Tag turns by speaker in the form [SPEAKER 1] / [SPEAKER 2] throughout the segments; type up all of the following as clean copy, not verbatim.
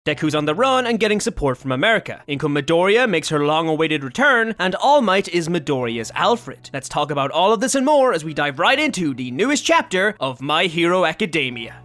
[SPEAKER 1] Deku's on the run and getting support from America. Inko Midoriya makes her long-awaited return, and All Might is Midoriya's Alfred. Let's talk about all of this and more as we dive right into the newest chapter of My Hero Academia.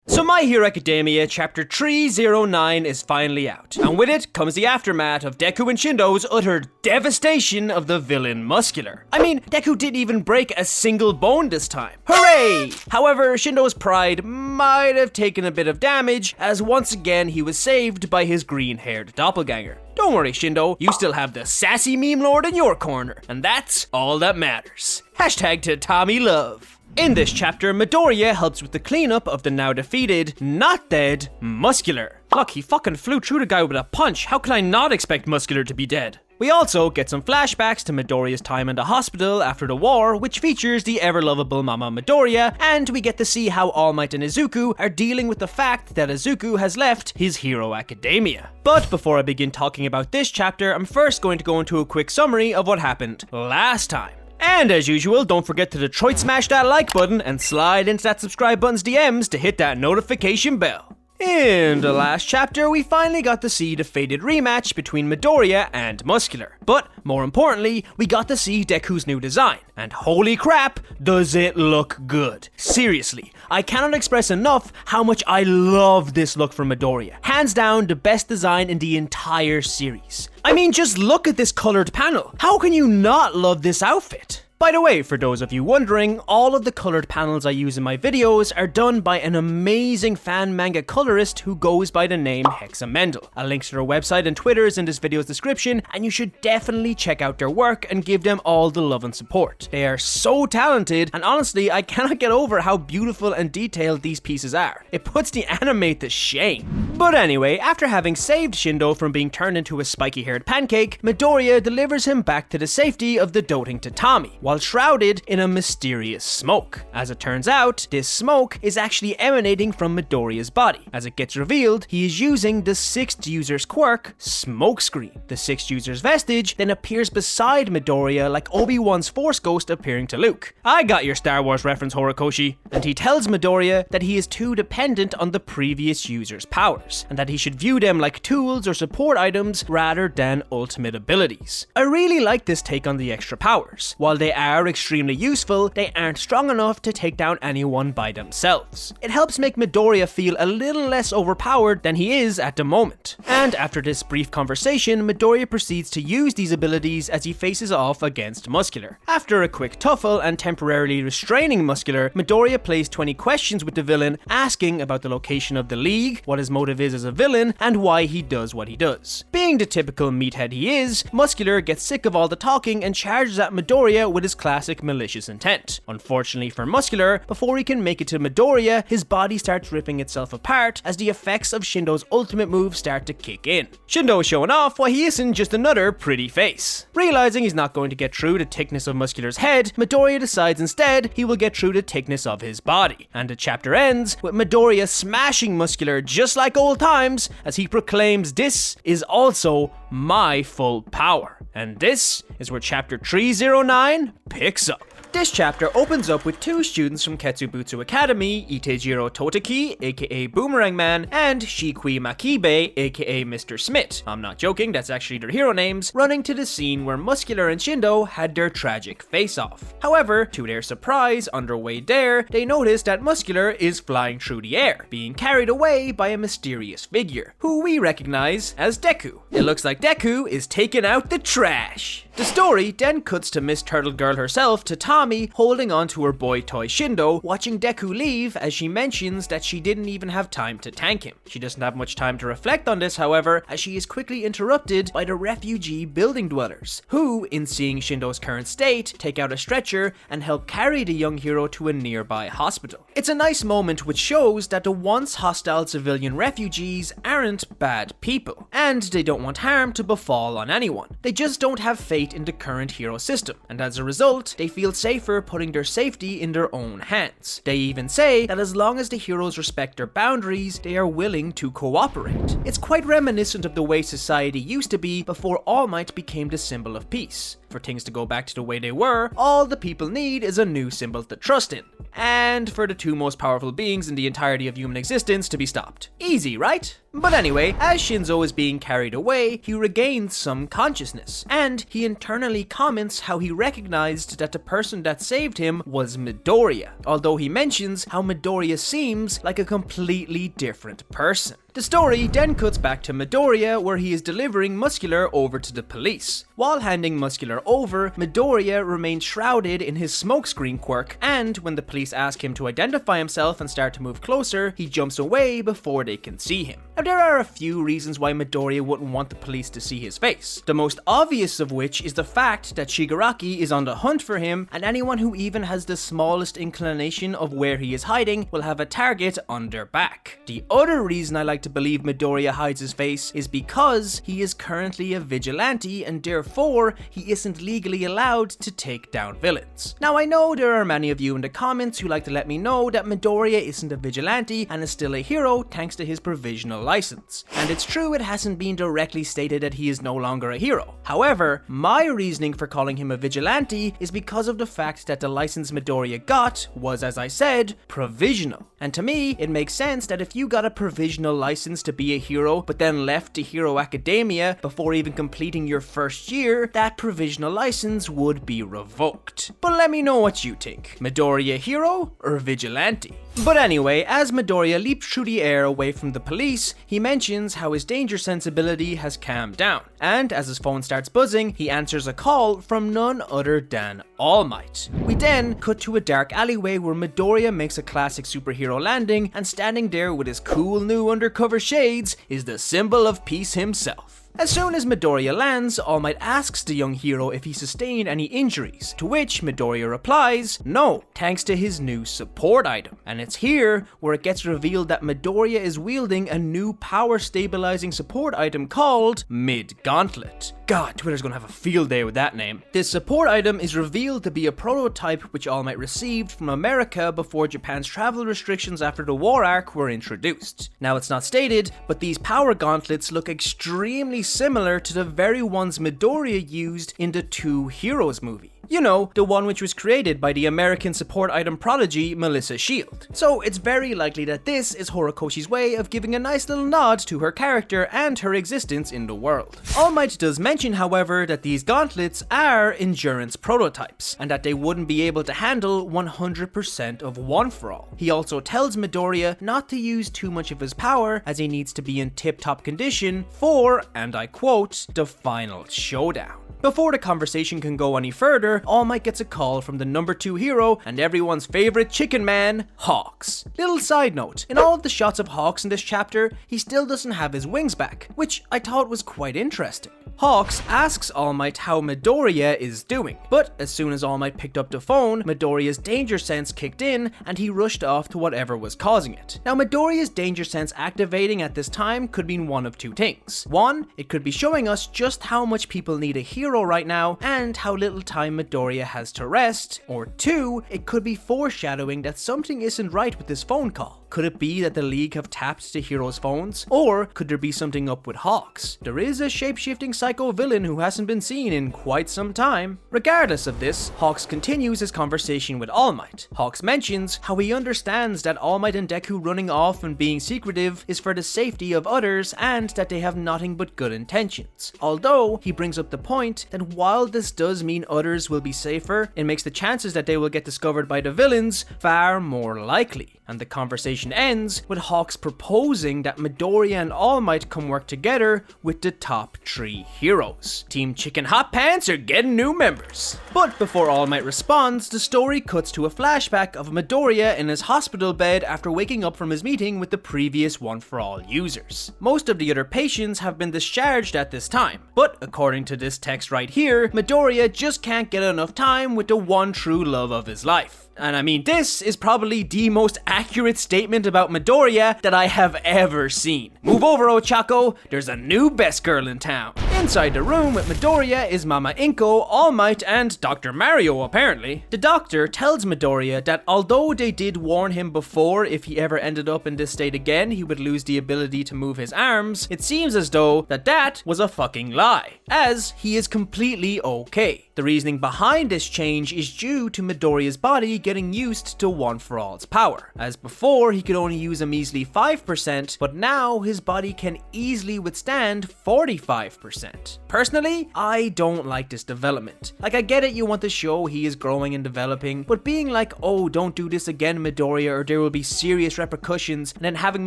[SPEAKER 1] So My Hero Academia Chapter 309 is finally out, and with it comes the aftermath of Deku and Shindo's utter devastation of the villain Muscular. I mean, Deku didn't even break a single bone this time. Hooray! However, Shindo's pride might have taken a bit of damage, as once again he was saved by his green-haired doppelganger. Don't worry, Shindo, you still have the sassy meme lord in your corner, and that's all that matters. Hashtag to Tommy Love. In this chapter, Midoriya helps with the cleanup of the now defeated, not dead, Muscular. Look, he fucking flew through the guy with a punch. How can I not expect Muscular to be dead? We also get some flashbacks to Midoriya's time in the hospital after the war, which features the ever-loveable Mama Midoriya, and we get to see how All Might and Izuku are dealing with the fact that Izuku has left his Hero Academia. But before I begin talking about this chapter, I'm first going to go into a quick summary of what happened last time. And as usual, don't forget to Detroit smash that like button and slide into that subscribe button's DMs to hit that notification bell. In the last chapter, we finally got to see the fated rematch between Midoriya and Muscular. But more importantly, we got to see Deku's new design. And holy crap, does it look good. Seriously, I cannot express enough how much I love this look from Midoriya. Hands down, the best design in the entire series. I mean, just look at this colored panel. How can you not love this outfit? By the way, for those of you wondering, all of the colored panels I use in my videos are done by an amazing fan manga colorist who goes by the name Hexa Mendel. A link to their website and Twitter is in this video's description, and you should definitely check out their work and give them all the love and support. They are so talented, and honestly, I cannot get over how beautiful and detailed these pieces are. It puts the anime to shame. But anyway, after having saved Shindo from being turned into a spiky-haired pancake, Midoriya delivers him back to the safety of the doting Tatami, while shrouded in a mysterious smoke. As it turns out, this smoke is actually emanating from Midoriya's body. As it gets revealed, he is using the 6th user's quirk, Smokescreen. The 6th user's vestige then appears beside Midoriya like Obi-Wan's Force Ghost appearing to Luke. I got your Star Wars reference, Horikoshi. And he tells Midoriya that he is too dependent on the previous user's powers, and that he should view them like tools or support items rather than ultimate abilities. I really like this take on the extra powers. While they are extremely useful, they aren't strong enough to take down anyone by themselves. It helps make Midoriya feel a little less overpowered than he is at the moment. And after this brief conversation, Midoriya proceeds to use these abilities as he faces off against Muscular. After a quick tuffle and temporarily restraining Muscular, Midoriya plays 20 questions with the villain, asking about the location of the League, what his motive is as a villain, and why he does what he does. Being the typical meathead he is, Muscular gets sick of all the talking and charges at Midoriya with his classic malicious intent. Unfortunately for Muscular, before he can make it to Midoriya, his body starts ripping itself apart as the effects of Shindo's ultimate move start to kick in. Shindo is showing off why he isn't just another pretty face. Realizing he's not going to get through the thickness of Muscular's head, Midoriya decides instead he will get through the thickness of his body. And the chapter ends with Midoriya smashing Muscular just like old times as he proclaims this is also my full power. And this is where chapter 309 picks up. This chapter opens up with 2 students from Ketsubutsu Academy, Itejiro Toteki, aka Boomerang Man, and Shikui Makibe, aka Mr. Smith. I'm not joking, that's actually their hero names, running to the scene where Muscular and Shindo had their tragic face-off. However, to their surprise, on their way there, they notice that Muscular is flying through the air, being carried away by a mysterious figure, who we recognize as Deku. It looks like Deku is taking out the trash. The story then cuts to Miss Turtle Girl herself, Tatami, holding on to her boy toy Shindo, watching Deku leave as she mentions that she didn't even have time to thank him. She doesn't have much time to reflect on this, however, as she is quickly interrupted by the refugee building dwellers, who, in seeing Shindo's current state, take out a stretcher and help carry the young hero to a nearby hospital. It's a nice moment which shows that the once hostile civilian refugees aren't bad people, and they don't want harm to befall on anyone. They just don't have faith in the current hero system, and as a result, they feel safer putting their safety in their own hands. They even say that as long as the heroes respect their boundaries, they are willing to cooperate. It's quite reminiscent of the way society used to be before All Might became the symbol of peace. For things to go back to the way they were, all the people need is a new symbol to trust in. And for the two most powerful beings in the entirety of human existence to be stopped. Easy, right? But anyway, as Shinzo is being carried away, he regains some consciousness, and he internally comments how he recognized that the person that saved him was Midoriya, although he mentions how Midoriya seems like a completely different person. The story then cuts back to Midoriya, where he is delivering Muscular over to the police. While handing Muscular over, Midoriya remains shrouded in his smokescreen quirk, and when the police ask him to identify himself and start to move closer, he jumps away before they can see him. Now there are a few reasons why Midoriya wouldn't want the police to see his face. The most obvious of which is the fact that Shigaraki is on the hunt for him, and anyone who even has the smallest inclination of where he is hiding will have a target on their back. The other reason I like to believe Midoriya hides his face is because he is currently a vigilante and therefore he isn't legally allowed to take down villains. Now I know there are many of you in the comments who like to let me know that Midoriya isn't a vigilante and is still a hero thanks to his provisional license. And it's true, it hasn't been directly stated that he is no longer a hero. However, my reasoning for calling him a vigilante is because of the fact that the license Midoriya got was, as I said, provisional. And to me, it makes sense that if you got a provisional license to be a hero, but then left to Hero Academia before even completing your first year, that provisional license would be revoked. But let me know what you think. Midoriya hero or vigilante? But anyway, as Midoriya leaps through the air away from the police, he mentions how his danger sensibility has calmed down. And as his phone starts buzzing, he answers a call from none other than All Might. We then cut to a dark alleyway where Midoriya makes a classic superhero landing, and standing there with his cool new undercover shades is the symbol of peace himself. As soon as Midoriya lands, All Might asks the young hero if he sustained any injuries, to which Midoriya replies, no, thanks to his new support item. And it's here where it gets revealed that Midoriya is wielding a new power stabilizing support item called Mid-Gauntlet. God, Twitter's gonna have a field day with that name. This support item is revealed to be a prototype which All Might received from America before Japan's travel restrictions after the war arc were introduced. Now it's not stated, but these power gauntlets look extremely similar to the very ones Midoriya used in the Two Heroes movie. You know, the one which was created by the American support item prodigy Melissa Shield. So it's very likely that this is Horikoshi's way of giving a nice little nod to her character and her existence in the world. All Might does mention, however, that these gauntlets are endurance prototypes, and that they wouldn't be able to handle 100% of One For All. He also tells Midoriya not to use too much of his power, as he needs to be in tip-top condition for, and I quote, the final showdown. Before the conversation can go any further, All Might gets a call from the number 2 hero and everyone's favorite chicken man, Hawks. Little side note, in all of the shots of Hawks in this chapter, he still doesn't have his wings back, which I thought was quite interesting. Hawks asks All Might how Midoriya is doing, but as soon as All Might picked up the phone, Midoriya's danger sense kicked in and he rushed off to whatever was causing it. Now Midoriya's danger sense activating at this time could mean one of two things. One, it could be showing us just how much people need a hero right now and how little time Midoriya has to rest, or two, it could be foreshadowing that something isn't right with this phone call. Could it be that the League have tapped the heroes' phones? Or could there be something up with Hawks? There is a shape-shifting psycho villain who hasn't been seen in quite some time. Regardless of this, Hawks continues his conversation with All Might. Hawks mentions how he understands that All Might and Deku running off and being secretive is for the safety of others and that they have nothing but good intentions. Although, he brings up the point that while this does mean others will be safer, it makes the chances that they will get discovered by the villains far more likely. And the conversation ends with Hawks proposing that Midoriya and All Might come work together with the top 3 heroes. Team Chicken Hot Pants are getting new members. But before All Might responds, the story cuts to a flashback of Midoriya in his hospital bed after waking up from his meeting with the previous One For All users. Most of the other patients have been discharged at this time, but according to this text right here, Midoriya just can't get enough time with the one true love of his life. And I mean, this is probably the most accurate statement about Midoriya that I have ever seen. Move over, Ochako, there's a new best girl in town. Inside the room with Midoriya is Mama Inko, All Might, and Dr. Mario apparently. The doctor tells Midoriya that although they did warn him before if he ever ended up in this state again, he would lose the ability to move his arms, it seems as though that was a fucking lie, as he is completely okay. The reasoning behind this change is due to Midoriya's body getting used to One For All's power. As before, he could only use a measly 5%, but now his body can easily withstand 45%. Personally, I don't like this development. Like, I get it, you want to show he is growing and developing, but being like, oh, don't do this again, Midoriya, or there will be serious repercussions, and then having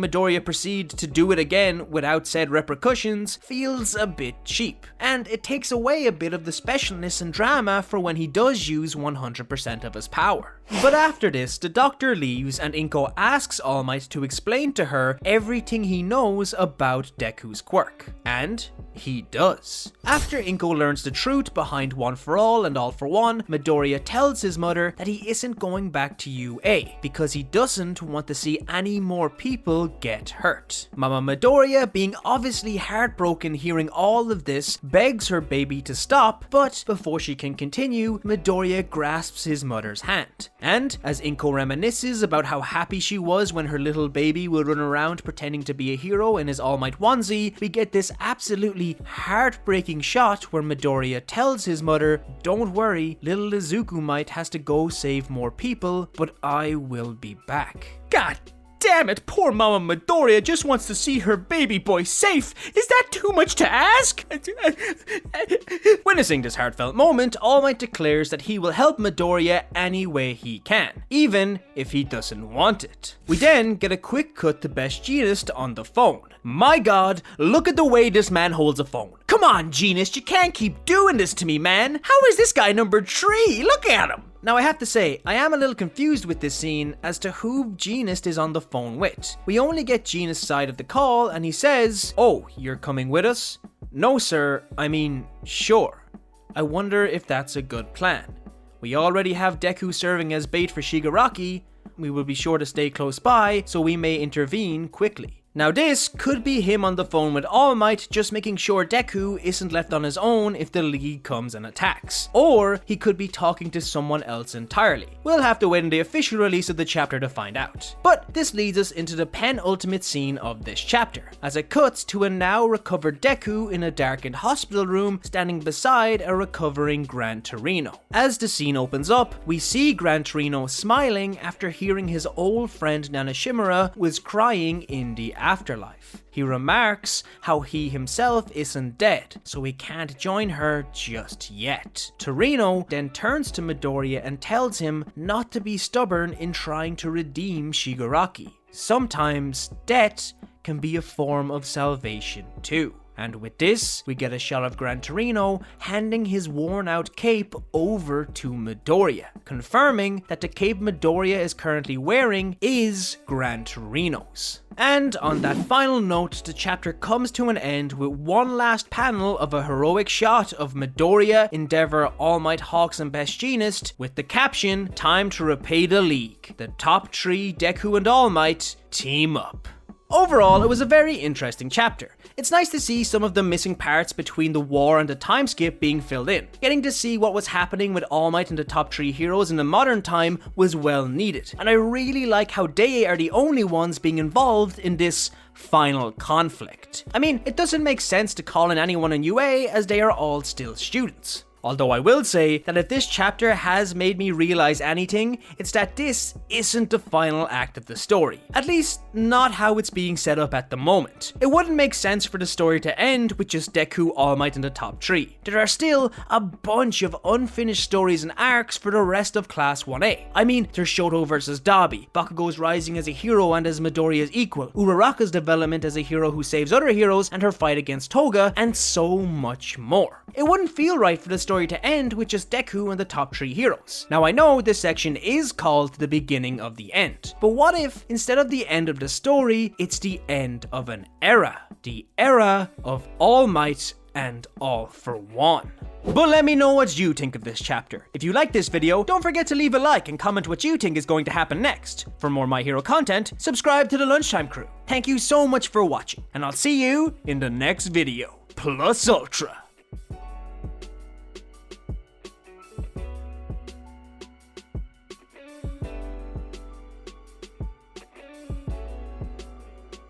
[SPEAKER 1] Midoriya proceed to do it again without said repercussions feels a bit cheap. And it takes away a bit of the specialness and drama for when he does use 100% of his power. But after this, the doctor leaves and Inko asks All Might to explain to her everything he knows about Deku's quirk. And he does. After Inko learns the truth behind One For All and All For One, Midoriya tells his mother that he isn't going back to UA because he doesn't want to see any more people get hurt. Mama Midoriya, being obviously heartbroken hearing all of this, begs her baby to stop, but before she can continue, Midoriya grasps his mother's hand. And as Inko reminisces about how happy she was when her little baby would run around pretending to be a hero in his All Might onesie, we get this absolutely heartbreaking shot where Midoriya tells his mother, "Don't worry, little Izuku might has to go save more people, but I will be back." God damn it, poor Mama Midoriya just wants to see her baby boy safe. Is that too much to ask? Witnessing this heartfelt moment, All Might declares that he will help Midoriya any way he can, even if he doesn't want it. We then get a quick cut to Best Jeanist on the phone. My god, look at the way this man holds a phone. Come on, Jeanist, you can't keep doing this to me, man. How is this guy number 3? Look at him. Now I have to say, I am a little confused with this scene as to who Jeanist is on the phone with. We only get Jeanist's side of the call and he says, "Oh, you're coming with us?" "No sir, I mean, sure." I wonder if that's a good plan. We already have Deku serving as bait for Shigaraki. We will be sure to stay close by, so we may intervene quickly. Now this could be him on the phone with All Might, just making sure Deku isn't left on his own if the League comes and attacks. Or he could be talking to someone else entirely. We'll have to wait on the official release of the chapter to find out. But this leads us into the penultimate scene of this chapter, as it cuts to a now recovered Deku in a darkened hospital room standing beside a recovering Gran Torino. As the scene opens up, we see Gran Torino smiling after hearing his old friend Nanashimura was crying in the afterlife. He remarks how he himself isn't dead, so he can't join her just yet. Torino then turns to Midoriya and tells him not to be stubborn in trying to redeem Shigaraki. Sometimes death can be a form of salvation too. And with this, we get a shot of Gran Torino handing his worn out cape over to Midoriya, confirming that the cape Midoriya is currently wearing is Gran Torino's. And on that final note, the chapter comes to an end with one last panel of a heroic shot of Midoriya, Endeavor, All Might, Hawks, and Best Jeanist with the caption, "Time to repay the League. The top 3, Deku and All Might, team up." Overall, it was a very interesting chapter. It's nice to see some of the missing parts between the war and the time skip being filled in. Getting to see what was happening with All Might and the top 3 heroes in the modern time was well needed, and I really like how they are the only ones being involved in this final conflict. I mean, it doesn't make sense to call in anyone in UA as they are all still students. Although I will say that if this chapter has made me realize anything, it's that this isn't the final act of the story. At least, not how it's being set up at the moment. It wouldn't make sense for the story to end with just Deku, All Might, and the top 3. There are still a bunch of unfinished stories and arcs for the rest of Class 1A. I mean, there's Shoto vs Dabi, Bakugo's rising as a hero and as Midoriya's equal, Uraraka's development as a hero who saves other heroes and her fight against Toga, and so much more. It wouldn't feel right for the story to end with just Deku and the top 3 heroes. Now I know this section is called the beginning of the end, but what if instead of the end of the story, it's the end of an era? The era of All Might and All For One. But let me know what you think of this chapter. If you like this video, don't forget to leave a like and comment what you think is going to happen next. For more My Hero content, subscribe to the Lunchtime crew. Thank you so much for watching, and I'll see you in the next video. Plus Ultra.